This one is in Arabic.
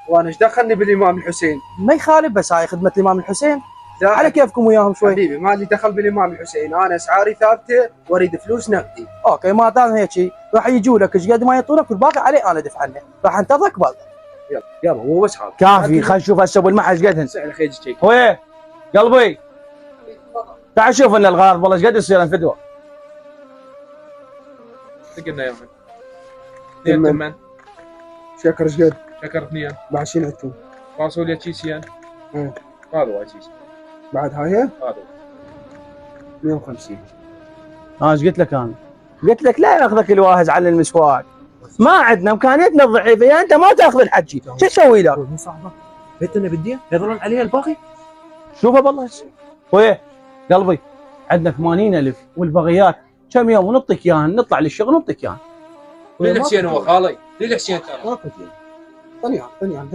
وانا ايش دخلني بالامام الحسين؟ ما يخالف، بس هاي خدمه الامام الحسين، على كيفكم وياهم شوي. حبيبي ما لي دخل بالامام الحسين، انا اسعاري ثابته واريد فلوس نقدي. اوكي ما دام هيك راح يجوا لك ايش قد ما يعطونك والباقي علي انا ادفع عنه، راح انتظرك برا. يلا يلا مو بس هذا كافي، خلينا نشوف هسه ابو المحل ايش قدهن. سعر خيجي شيك. ويه قلبي تعال شوف ان الغار والله ايش قد يصير الفدوه. قلنا يا من 2 ثمن شكر ايش قد؟ شكر 2 بعد شنو عندكم؟ فاصوليا تشيسيان. ايه هذا هو تشيسي. بعد هاي هذا هو 150. ايش قلت لك انا؟ قلت لك لا ياخذك الواهز على المسواق، ما عندنا امكانيتنا الضعيفه، يا انت ما تاخذ الحكي، شو تسوي له؟ مو صاحبك بيتنا بديه يضلون عليها الباقي. شوفه بالله ويه قلبي عندنا 80,000 والبغيات كم يوم ونعطيك اياهن، نطلع للشغل ونعطيك اياهن. ليه الحسين هو خالي؟ ليه الحسين ترى؟ ما قلت لي. طني